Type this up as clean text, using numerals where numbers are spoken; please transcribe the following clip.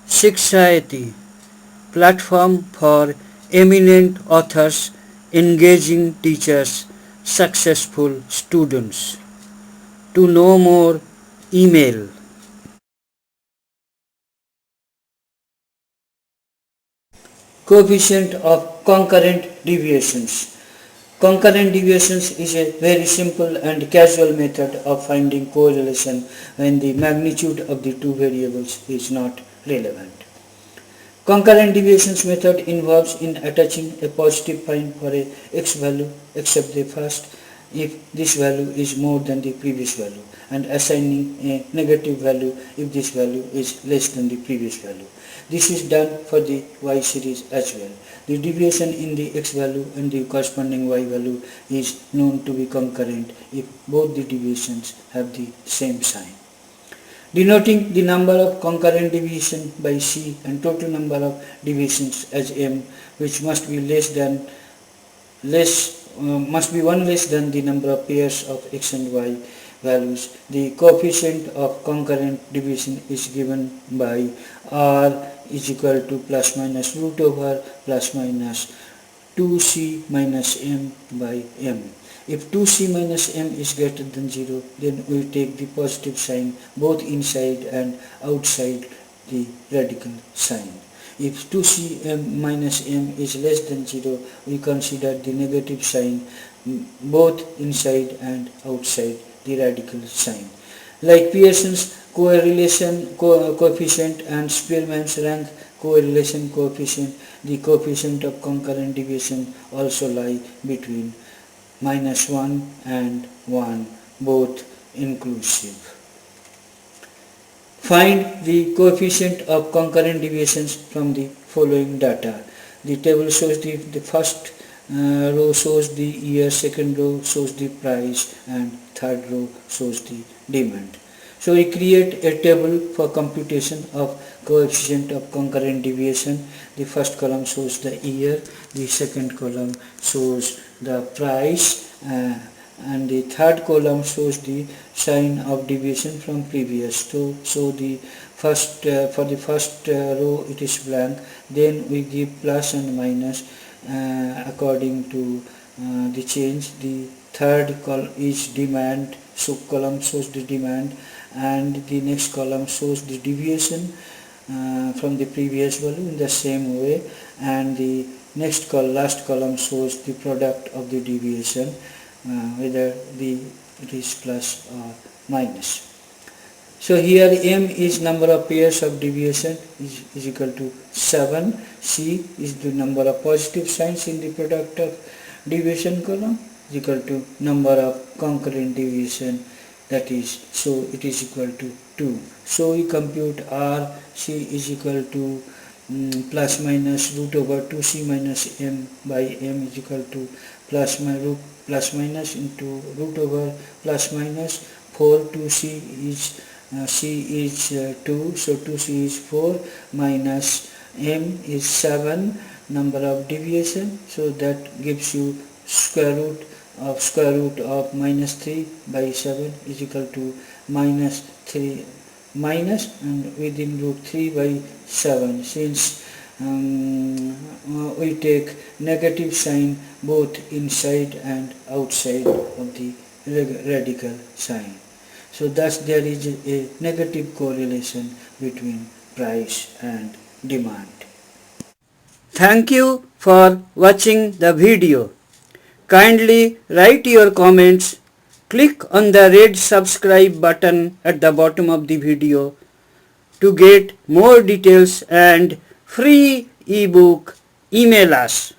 Shikshayati, platform for eminent authors, engaging teachers, successful students. To know more, email. Coefficient of concurrent deviations. Concurrent deviations is a very simple and casual method of finding correlation when the magnitude of the two variables is not relevant. Concurrent deviations method involves in attaching a positive sign for a x value except the first if this value is more than the previous value, and assigning a negative value if this value is less than the previous value. This is done for the y series as well. The deviation in the x value and the corresponding y value is known to be concurrent if both the deviations have the same sign. Denoting the number of concurrent deviations by c and total number of deviations as m, which must be one less than the number of pairs of x and y values. The coefficient of concurrent deviation is given by r is equal to plus minus root over plus minus 2c minus m by m. If 2c minus m is greater than 0, then we take the positive sign both inside and outside the radical sign. If 2c minus m is less than 0, we consider the negative sign both inside and outside the radical sign. Like Pearson's correlation coefficient and Spearman's rank correlation coefficient, the coefficient of concurrent deviation also lie between -1 and 1, both inclusive. Find the coefficient of concurrent deviations from the following data. The table shows the first row shows the year, second row shows the price, and third row shows the demand. So we create a table for computation of coefficient of concurrent deviation. The first column shows the year, the second column shows the price, and the third column shows the sign of deviation from previous. So the first for the first row it is blank, then we give plus and minus according to the change. The third column is demand, so column shows the demand, and the next column shows the deviation from the previous value in the same way, and the last column shows the product of the deviation, whether it is plus or minus. So here m is number of pairs of deviation is equal to 7. C is the number of positive signs in the product of deviation column is equal to number of concurrent deviation, that is, so it is equal to 2. So we compute R C is equal to plus minus root over 2c minus m by m is equal to plus minus into root over plus minus 4. 2c is c is 2, so 2c is 4 minus m is 7 number of deviation, so that gives you square root of minus 3 by 7 is equal to minus 3 minus and within root 3 by 7, since we take negative sign both inside and outside of the radical sign. So thus there is a negative correlation between price and demand. Thank you for watching the video. Kindly write your comments. Click on the red subscribe button at the bottom of the video to get more details and free ebook. Email us.